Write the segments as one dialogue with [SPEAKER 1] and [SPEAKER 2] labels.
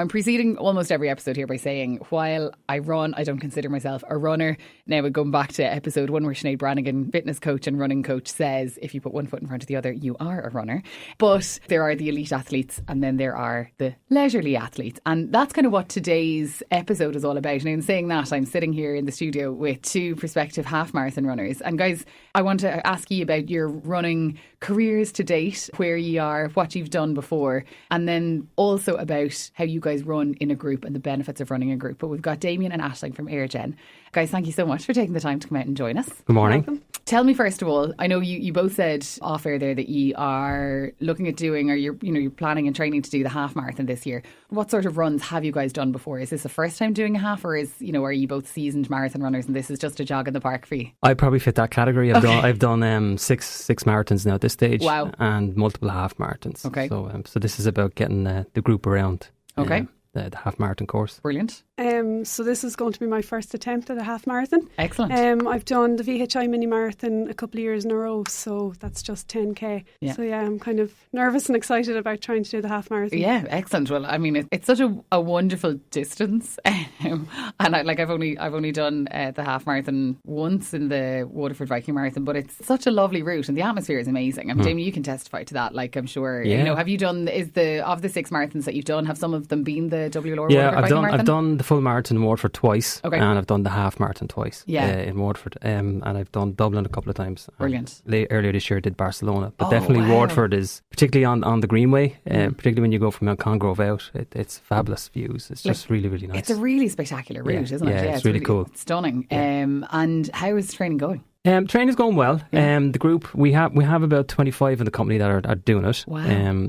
[SPEAKER 1] I'm preceding almost every episode here by saying, while I run, I don't consider myself a runner. Now, we're going back to episode 1 where Sinead Brannigan, fitness coach and running coach, says if you put one foot in front of the other, you are a runner. But there are the elite athletes and then there are the leisurely athletes. And that's kind of what today's episode is all about. And in saying that, I'm sitting here in the studio with 2 prospective half marathon runners. And guys, I want to ask you about your running careers to date, where you are, what you've done before, and then also about how you guys run in a group and the benefits of running a group. But we've got Damien and Aisling from Eirgen. Guys, thank you so much for taking the time to come out and join us.
[SPEAKER 2] Good morning. Welcome.
[SPEAKER 1] Tell me, first of all, I know you both said off air there that you are looking at doing, or you're planning and training to do the half marathon this year. What sort of runs have you guys done before? Is this the first time doing a half, or are you both seasoned marathon runners and this is just a jog in the park for you?
[SPEAKER 2] I probably fit that category. I've done six marathons now at this stage.
[SPEAKER 1] Wow.
[SPEAKER 2] And multiple half marathons.
[SPEAKER 1] Okay.
[SPEAKER 2] So this is about getting the group around.
[SPEAKER 1] Okay.
[SPEAKER 2] The half marathon course.
[SPEAKER 1] Brilliant.
[SPEAKER 3] So this is going to be my first attempt at a half marathon.
[SPEAKER 1] Excellent.
[SPEAKER 3] I've done the VHI mini marathon a couple of years in a row, so that's just 10k.
[SPEAKER 1] Yeah.
[SPEAKER 3] So I'm kind of nervous and excited about trying to do the half marathon.
[SPEAKER 1] Yeah, excellent. Well, I mean, it's such a wonderful distance, and I've only done the half marathon once in the Waterford Viking Marathon, but it's such a lovely route and the atmosphere is amazing. I mean, Jamie, you can testify to that. Like, I'm sure.
[SPEAKER 2] Yeah.
[SPEAKER 1] Have you done of the 6 marathons that you've done? Have some of them been the WLR
[SPEAKER 2] Yeah,
[SPEAKER 1] Waterford Viking Marathon?
[SPEAKER 2] I've done the full marathon in Waterford twice.
[SPEAKER 1] Okay.
[SPEAKER 2] And I've done the half marathon twice.
[SPEAKER 1] Yeah.
[SPEAKER 2] In Waterford. And I've done Dublin a couple of times.
[SPEAKER 1] Brilliant.
[SPEAKER 2] Earlier this year I did Barcelona. But
[SPEAKER 1] Oh,
[SPEAKER 2] definitely
[SPEAKER 1] wow.
[SPEAKER 2] Waterford is, particularly on the Greenway, particularly when you go from Mount Congrove out, it's fabulous views. It's just really, really nice.
[SPEAKER 1] It's a really spectacular route, isn't it?
[SPEAKER 2] Yeah, it's really cool.
[SPEAKER 1] Stunning.
[SPEAKER 2] Yeah.
[SPEAKER 1] And how is training going?
[SPEAKER 2] Training's going well.
[SPEAKER 1] Yeah.
[SPEAKER 2] The group, we have about 25 in the company that are doing it.
[SPEAKER 1] Wow.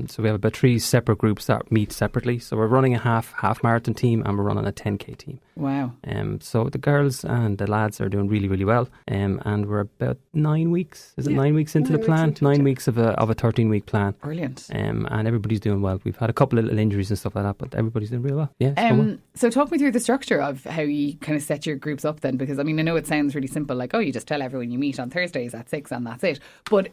[SPEAKER 2] So we have about 3 separate groups that meet separately. So we're running a half marathon team and we're running a 10k team.
[SPEAKER 1] Wow.
[SPEAKER 2] So the girls and the lads are doing really, really well. And we're about 9 weeks. Is it 9 weeks into the plan? 9 weeks of a 13-week plan.
[SPEAKER 1] Brilliant.
[SPEAKER 2] And everybody's doing well. We've had a couple of little injuries and stuff like that, but everybody's doing real well. Yeah. it's going well.
[SPEAKER 1] So talk me through the structure of how you kind of set your groups up then, because I mean, I know it sounds really simple, like, oh, you just tell everyone you meet on Thursdays at 6 and that's it. But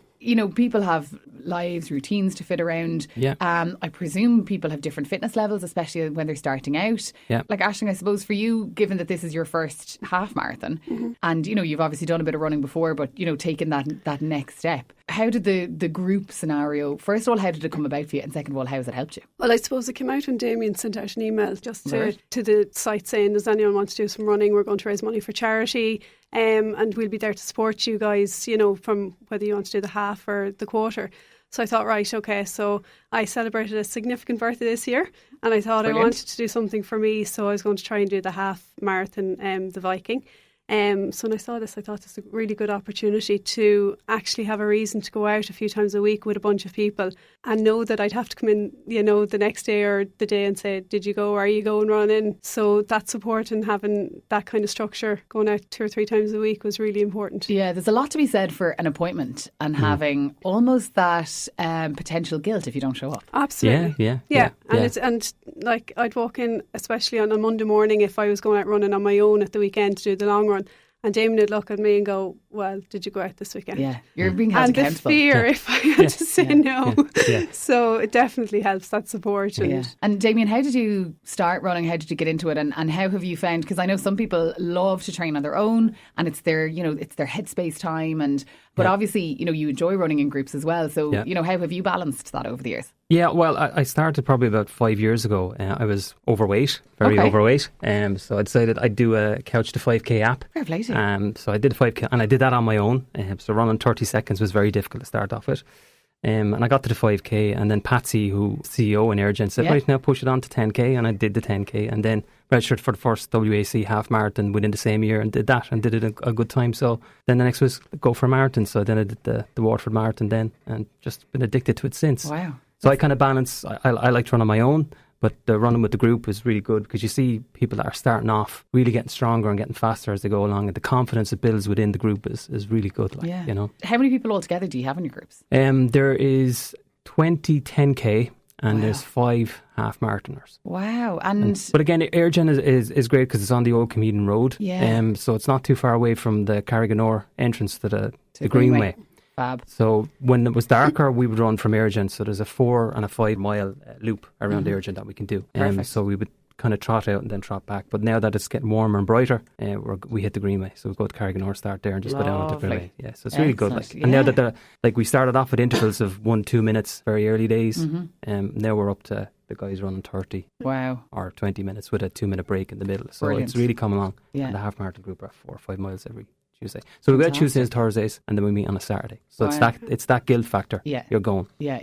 [SPEAKER 1] people have lives, routines to fit around.
[SPEAKER 2] Yeah.
[SPEAKER 1] I presume people have different fitness levels, especially when they're starting out.
[SPEAKER 2] Yeah.
[SPEAKER 1] Like, Aisling, I suppose for you, given that this is your first half marathon, and you've obviously done a bit of running before, but taken that next step. How did the group scenario, first of all, how did it come about for you? And second of all, how has it helped you?
[SPEAKER 3] Well, I suppose it came out when Damien sent out an email just to the site saying, does anyone want to do some running? We're going to raise money for charity. And we'll be there to support you guys, from whether you want to do the half or the quarter. So I thought, right, okay. So I celebrated a significant birthday this year and I thought
[SPEAKER 1] Brilliant.
[SPEAKER 3] I wanted to do something for me. So I was going to try and do the half marathon, the Viking. So when I saw this, I thought this was a really good opportunity to actually have a reason to go out a few times a week with a bunch of people and know that I'd have to come in, the next day or the day and say, did you go? Are you going running? So that support and having that kind of structure going out 2 or 3 times a week was really important.
[SPEAKER 1] Yeah, there's a lot to be said for an appointment and having almost that potential guilt if you don't show up.
[SPEAKER 3] Absolutely.
[SPEAKER 1] Yeah.
[SPEAKER 3] And like I'd walk in, especially on a Monday morning if I was going out running on my own at the weekend to do the long run. And Damien would look at me and go, well, did you go out this weekend?
[SPEAKER 1] Yeah, you're being held
[SPEAKER 3] and the
[SPEAKER 1] accountable.
[SPEAKER 3] fear if I had to say no.
[SPEAKER 2] Yeah.
[SPEAKER 3] So it definitely helps, that support.
[SPEAKER 1] And Damien, how did you start running? How did you get into it? And how have you found, because I know some people love to train on their own and it's their, it's their headspace time. But obviously, you enjoy running in groups as well. So, how have you balanced that over the years?
[SPEAKER 2] Yeah, well, I started probably about 5 years ago. I was overweight, very overweight. So I decided I'd do a Couch to 5k app.
[SPEAKER 1] Fair play to you.
[SPEAKER 2] So I did 5k and I did that on my own. So running 30 seconds was very difficult to start off with. And I got to the 5k and then Patsy, who CEO in Eirgen, said, right, now push it on to 10k. And I did the 10k and then registered for the first WAC half marathon within the same year and did that and did it a good time. So then the next was go for a marathon. So then I did the Waterford Marathon then and just been addicted to it since.
[SPEAKER 1] Wow.
[SPEAKER 2] So I kind of balance, I like to run on my own, but the running with the group is really good because you see people that are starting off really getting stronger and getting faster as they go along, and the confidence it builds within the group is really good.
[SPEAKER 1] How many people altogether do you have in your groups?
[SPEAKER 2] There is 20 10k and there's 5 half marathoners.
[SPEAKER 1] Wow.
[SPEAKER 2] But again, Eirgen is great because it's on the old Comedian Road.
[SPEAKER 1] Yeah.
[SPEAKER 2] So it's not too far away from the Carriganore entrance to the Greenway.
[SPEAKER 1] Fab.
[SPEAKER 2] So when it was darker, we would run from Eirgen. So there's a 4 and a 5 mile loop around Eirgen that we can do.
[SPEAKER 1] Perfect.
[SPEAKER 2] So we would kind of trot out and then trot back. But now that it's getting warmer and brighter, we hit the Greenway. So we go to Carrigan North, start there and just go down to the Greenway. Yeah, so it's really good. Like, and now that we started off with intervals of 1-2 minutes, very early days. Now we're up to the guys running 30.
[SPEAKER 1] Wow.
[SPEAKER 2] Or 20 minutes with a 2-minute break in the middle. So
[SPEAKER 1] Brilliant.
[SPEAKER 2] it's really come along.
[SPEAKER 1] Yeah.
[SPEAKER 2] And the half marathon group are 4 or 5 miles every Tuesday. So we go Tuesdays, Thursdays, and then we meet on a Saturday. So it's that guilt factor.
[SPEAKER 1] Yeah.
[SPEAKER 2] You're going.
[SPEAKER 1] Yeah.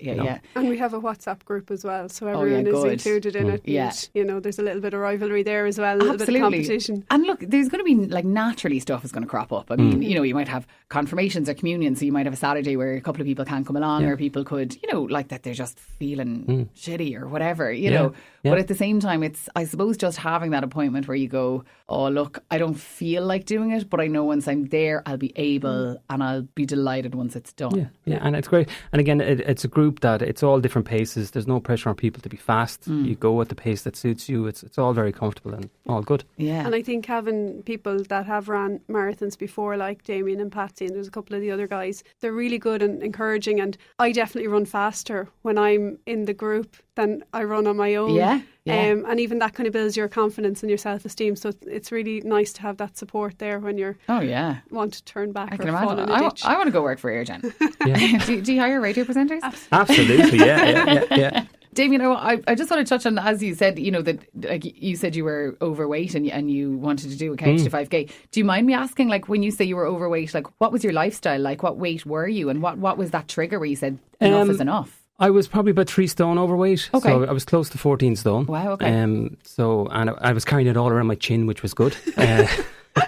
[SPEAKER 3] And we have a WhatsApp group as well, so everyone is included in it.
[SPEAKER 1] Yeah.
[SPEAKER 3] And, there's a little bit of rivalry there as well, a little bit of competition.
[SPEAKER 1] And look, there's going to be like naturally stuff is going to crop up. I mean, you might have confirmations or communions, so you might have a Saturday where a couple of people can't come along, or people could, like that they're just feeling shitty or whatever, you know. But at the same time, it's, I suppose, just having that appointment where you go, oh, look, I don't feel like doing it, but I know once I'm there, I'll be able and I'll be delighted once it's done.
[SPEAKER 2] Yeah, and it's great. And again, it's a group that it's all different paces. There's no pressure on people to be fast. You go at the pace that suits you. It's all very comfortable and all good.
[SPEAKER 1] Yeah.
[SPEAKER 3] And I think having people that have ran marathons before, like Damien and Patsy, and there's a couple of the other guys, they're really good and encouraging. And I definitely run faster when I'm in the group than I run on my own.
[SPEAKER 1] Yeah.
[SPEAKER 3] And even that kind of builds your confidence and your self-esteem. So it's really nice to have that support there when you're want to turn back
[SPEAKER 1] I can
[SPEAKER 3] or fall
[SPEAKER 1] imagine.
[SPEAKER 3] in a ditch.
[SPEAKER 1] I want to go work for Eirgen. Do you hire radio presenters?
[SPEAKER 2] Absolutely, yeah.
[SPEAKER 1] Damien, I just want to touch on, as you said, that like you said you were overweight and you wanted to do a couch to 5K. Do you mind me asking, like, when you say you were overweight, like, what was your lifestyle like? What weight were you? And what was that trigger where you said enough is enough?
[SPEAKER 2] I was probably about 3 stone overweight.
[SPEAKER 1] Okay.
[SPEAKER 2] So I was close to 14 stone.
[SPEAKER 1] Wow, okay.
[SPEAKER 2] And I was carrying it all around my chin, which was good.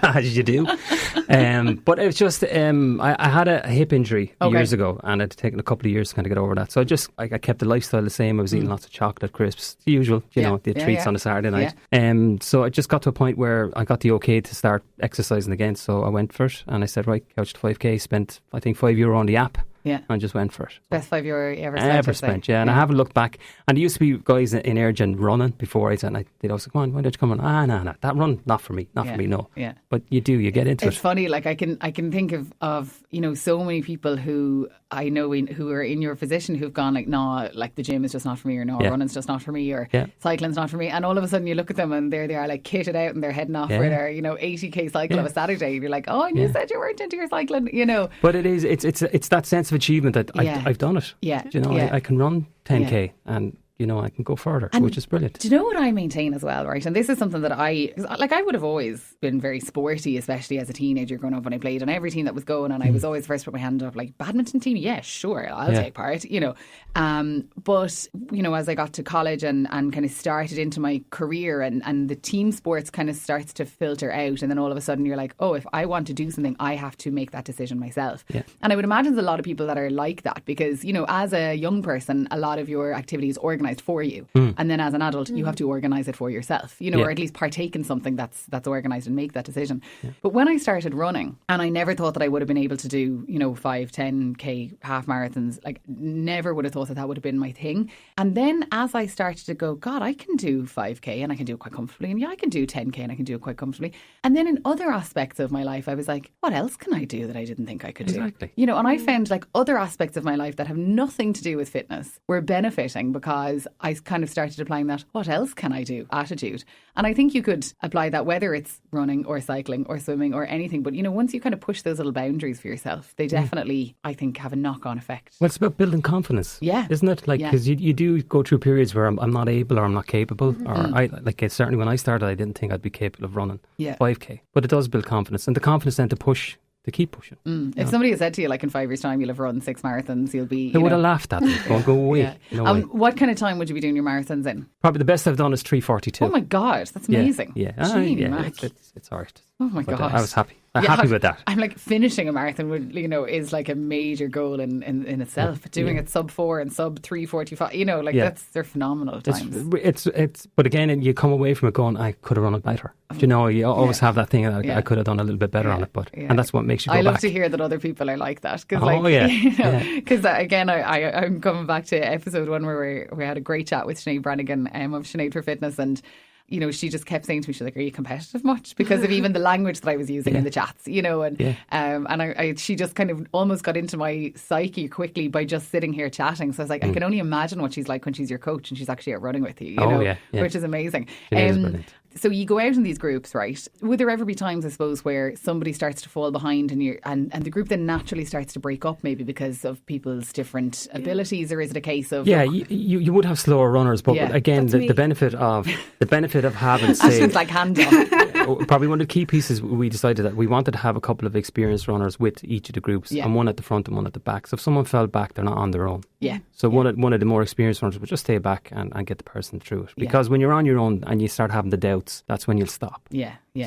[SPEAKER 2] As you do. But it was just, I had a hip injury years ago, and it had taken a couple of years to kind of get over that. So I kept the lifestyle the same. I was eating lots of chocolate, crisps, the usual, the treats on a Saturday night. So I just got to a point where I got the okay to start exercising again. So I went for it, and I said, right, couch to 5K, spent, I think, €5 on the app. Yeah. And I just went for it.
[SPEAKER 1] Best €5 you ever spent.
[SPEAKER 2] And I haven't looked back. And there used to be guys in Eirgen running before they'd always say, come on, why don't you come on? No. That run, not for me, no. Yeah. But you get into it.
[SPEAKER 1] It's funny, like I can think of so many people who I know who are in your position who've gone like, no, like the gym is just not for me, or no, running's just not for me, or cycling's not for me. And all of a sudden you look at them and there they are, like kitted out and they're heading off for their 80k cycle of a Saturday. You're like, oh, and you said you weren't into your cycling, But
[SPEAKER 2] it is, it's that sense of achievement that I've done it.
[SPEAKER 1] Yeah.
[SPEAKER 2] I can run 10k and I can go further, which is brilliant.
[SPEAKER 1] Do you know what I maintain as well, right? And this is something that I would have always been very sporty, especially as a teenager growing up when I played on every team that was going, and I was always first to put my hand up, like, badminton team, yeah, sure, I'll take part, But, as I got to college and kind of started into my career and the team sports kind of starts to filter out, and then all of a sudden you're like, oh, if I want to do something, I have to make that decision myself. Yeah. And I would imagine there's a lot of people that are like that because, as a young person, a lot of your activity is organised for you, and then as an adult you have to organise it for yourself, or at least partake in something that's organised and make that decision. But when I started running, and I never thought that I would have been able to do 5, 10k half marathons, like never would have thought that would have been my thing. And then as I started to go, God, I can do 5k and I can do it quite comfortably, and I can do 10k and I can do it quite comfortably. And then in other aspects of my life I was like, what else can I do that I didn't think I could do? And I found like other aspects of my life that have nothing to do with fitness were benefiting because I kind of started applying that what else can I do attitude. And I think you could apply that whether it's running or cycling or swimming or anything. But, once you kind of push those little boundaries for yourself, they definitely, I think, have a knock-on effect.
[SPEAKER 2] Well, it's about building confidence.
[SPEAKER 1] Yeah.
[SPEAKER 2] Isn't it? Like, because you do go through periods where I'm not able or I'm not capable. Or certainly when I started, I didn't think I'd be capable of running 5k. But it does build confidence. And the confidence then to keep pushing.
[SPEAKER 1] If somebody had said to you, like in 5 years' time, you'll have run 6 marathons, you'll be...
[SPEAKER 2] They would have laughed at me. Go away.
[SPEAKER 1] What kind of time would you be doing your marathons in?
[SPEAKER 2] Probably the best I've done is 3:42.
[SPEAKER 1] Oh my God, that's amazing.
[SPEAKER 2] Yeah. It's all right.
[SPEAKER 1] Oh my God.
[SPEAKER 2] I was happy. I'm happy with that.
[SPEAKER 1] I'm like, finishing a marathon would, is like a major goal in itself. But doing it sub 4 and sub 3:45, they're phenomenal times.
[SPEAKER 2] It's but again, you come away from it going, I could have run it better. You always have that thing that I could have done a little bit better on it, and that's what makes you go back.
[SPEAKER 1] I love to hear that other people are like that. Because again, I'm coming back to episode 1 where we had a great chat with Sinead Brannigan of Sinead for Fitness, and you know, she just kept saying to me, she's like, are you competitive much? Because of even the language that I was using in the chats, you know, and she just kind of almost got into my psyche quickly by just sitting here chatting. So I was like, I can only imagine what she's like when she's your coach and she's actually out running with you, you know, which is amazing. So you go out in these groups, right? Would there ever be times, I suppose, where somebody starts to fall behind and the group then naturally starts to break up, maybe because of people's different abilities, or is it a case of
[SPEAKER 2] you would have slower runners, but again, the benefit of having, say,
[SPEAKER 1] like hands-off.
[SPEAKER 2] Probably one of the key pieces, we decided that we wanted to have a couple of experienced runners with each of the groups, and one at the front and one at the back. So if someone fell back, they're not on their own. So one of the more experienced runners would just stay back and get the person through it. Because when you're on your own and you start having the doubts, that's when you'll stop.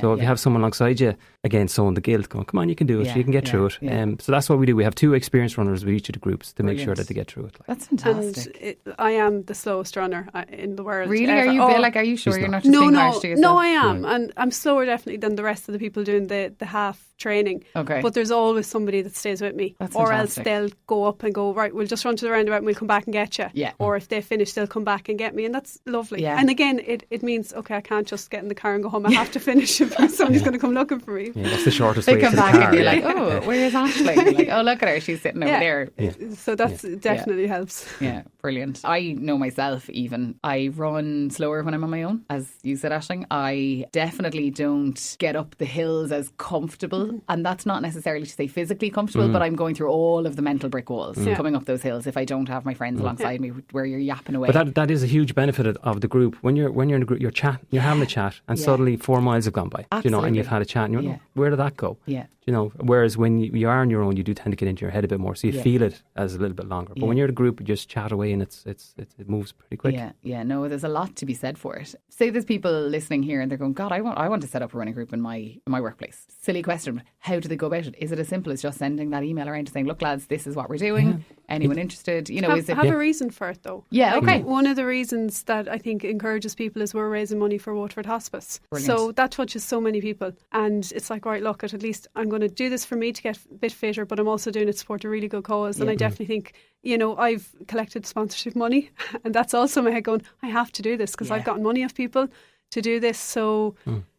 [SPEAKER 2] So if you have someone alongside you, again, sowing the guilt, going, come on, you can do it, you can get through it. So that's what we do. We have 2 experienced runners with each of the groups to make sure that they get through it.
[SPEAKER 1] That's fantastic.
[SPEAKER 3] And I am the slowest runner in the world.
[SPEAKER 1] Really? Are you are you sure you're not just being harsh to yourself?
[SPEAKER 3] No, I am. And I'm slower definitely than the rest of the people doing the half training.
[SPEAKER 1] Okay.
[SPEAKER 3] But there's always somebody that stays with me.
[SPEAKER 1] That's
[SPEAKER 3] or
[SPEAKER 1] fantastic.
[SPEAKER 3] else they'll go up and go, right, we'll just run to the roundabout and we'll come back and get you.
[SPEAKER 1] Yeah.
[SPEAKER 3] Or if they finish, they'll come back and get me. And that's lovely.
[SPEAKER 1] Yeah.
[SPEAKER 3] And again, it means, okay, I can't just get in the car and go home. I have to finish it because somebody's going to come looking for me.
[SPEAKER 2] Yeah, that's the shortest way
[SPEAKER 1] to the car. They come back and you're like, oh, where's Ashley? You're like, oh, look at her, she's sitting over there.
[SPEAKER 3] So that's definitely helps.
[SPEAKER 1] Yeah, brilliant. I know myself even. I run slower when I'm on my own, as you said, Aisling. I definitely don't get up the hills as comfortable, and that's not necessarily to say physically comfortable, but I'm going through all of the mental brick walls coming up those hills if I don't have my friends alongside me where you're yapping away.
[SPEAKER 2] But that is a huge benefit of the group. When you're in a group, you're having a chat, and suddenly 4 miles have gone by.
[SPEAKER 1] Absolutely.
[SPEAKER 2] You know, and you've had a chat, and you're like, where did that go?
[SPEAKER 1] Yeah.
[SPEAKER 2] You know, whereas when you are on your own, you do tend to get into your head a bit more, so you feel it as a little bit longer. But when you're in a group, you just chat away, and it moves pretty quick.
[SPEAKER 1] No, there's a lot to be said for it. Say there's people listening here and they're going, God, I want to set up a running group in my workplace. Silly question, but how do they go about it? Is it as simple as just sending that email around saying, look lads, this is what we're doing? Anyone interested? You know,
[SPEAKER 3] have a reason for it though.
[SPEAKER 1] Yeah, okay.
[SPEAKER 3] One of the reasons that I think encourages people is we're raising money for Waterford Hospice.
[SPEAKER 1] Brilliant.
[SPEAKER 3] So that touches so many people, and it's like, right, look, at least I'm going to do this for me to get a bit fitter, but I'm also doing it to support a really good cause. And I definitely think, you know, I've collected sponsorship money, and that's also my head going, I have to do this because I've gotten money off people to do this. So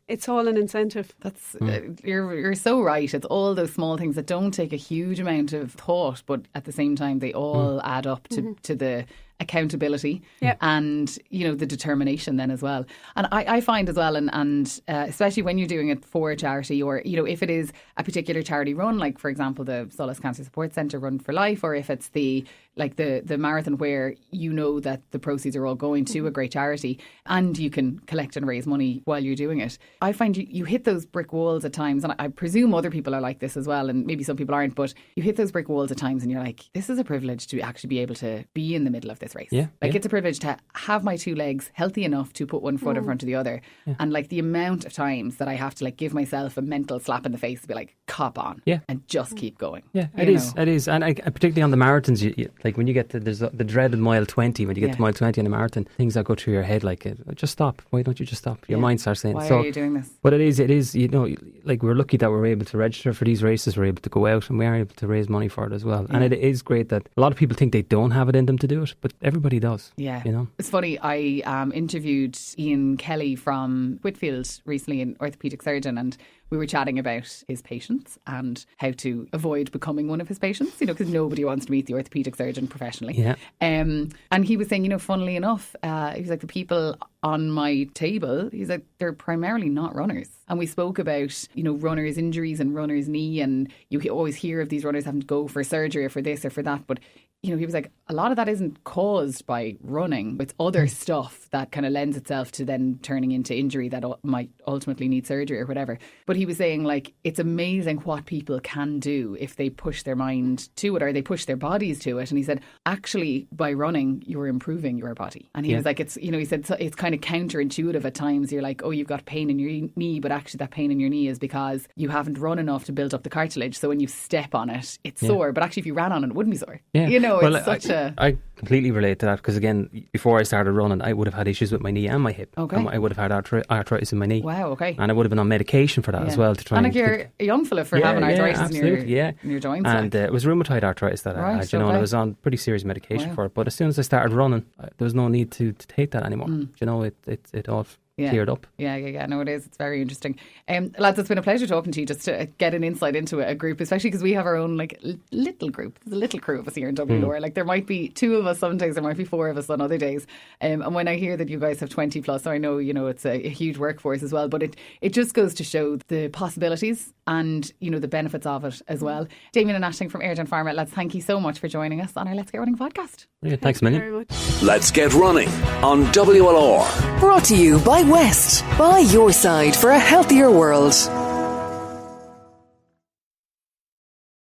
[SPEAKER 3] it's all an incentive.
[SPEAKER 1] That's you're so right. It's all those small things that don't take a huge amount of thought, but at the same time they all add up to the accountability and, you know, the determination then as well. And I find as well, and especially when you're doing it for a charity, or, you know, if it is a particular charity run, like for example the Solace Cancer Support Centre Run for Life, or if it's the marathon where you know that the proceeds are all going to a great charity and you can collect and raise money while you're doing it, I find you hit those brick walls at times, and I presume other people are like this as well, and maybe some people aren't, but you hit those brick walls at times and you're like, this is a privilege to actually be able to be in the middle of this race. It's a privilege to have my 2 legs healthy enough to put one foot in front of the other. And like the amount of times that I have to like give myself a mental slap in the face to be like, cop on and just keep going.
[SPEAKER 2] It is. And particularly on the marathons, you like when you get to there's the dreaded mile 20, when you get to mile 20 in a marathon, things that go through your head like, just stop. Why don't you just stop? Your mind starts saying,
[SPEAKER 1] why are you doing this?
[SPEAKER 2] But it is, you know, like we're lucky that we're able to register for these races, we're able to go out and we are able to raise money for it as well. And it is great that a lot of people think they don't have it in them to do it, but everybody does. You know,
[SPEAKER 1] it's funny. I interviewed Ian Kelly from Whitfield recently, an orthopaedic surgeon, and we were chatting about his patients and how to avoid becoming one of his patients, you know, because nobody wants to meet the orthopaedic surgeon professionally. And he was saying, you know, funnily enough, he was like, the people on my table, he's like, they're primarily not runners. And we spoke about, you know, runners' injuries and runners' knee, and you always hear of these runners having to go for surgery or for this or for that, but you know, he was like, a lot of that isn't caused by running. It's other stuff that kind of lends itself to then turning into injury that might ultimately need surgery or whatever. But he was saying, like, it's amazing what people can do if they push their mind to it or they push their bodies to it. And he said, actually, by running, you're improving your body. And he was like, it's, you know, he said, so it's kind of counterintuitive at times. You're like, oh, you've got pain in your knee, but actually that pain in your knee is because you haven't run enough to build up the cartilage. So when you step on it, it's sore. But actually, if you ran on it, it wouldn't be sore. You know, well, it's
[SPEAKER 2] I completely relate to that because, again, before I started running, I would have had issues with my knee and my hip. I would have had arthritis in my knee.
[SPEAKER 1] Wow, okay.
[SPEAKER 2] And I would have been on medication for that as well to try and
[SPEAKER 1] you're a young fella for having arthritis in your joints.
[SPEAKER 2] And it was rheumatoid arthritis that I had, you know, and I was on pretty serious medication for it. But as soon as I started running, there was no need to take that anymore. You know, it all cleared up.
[SPEAKER 1] Yeah. No, it is. It's very interesting. Lads, it's been a pleasure talking to you, just to get an insight into a group, especially because we have our own like little group. There's a little crew of us here in WLR. Like there might be 2 of us some days, there might be 4 of us on other days. And when I hear that you guys have 20 plus, I know, it's a huge workforce as well, but it just goes to show the possibilities and, the benefits of it as well. Damien and Aisling from Eirgen Pharma, lads, thank you so much for joining us on our Let's Get Running podcast.
[SPEAKER 2] Yeah, thanks a million.
[SPEAKER 3] Very much.
[SPEAKER 4] Let's Get Running on WLR.
[SPEAKER 5] Brought to you by West. Buy your side for a healthier world.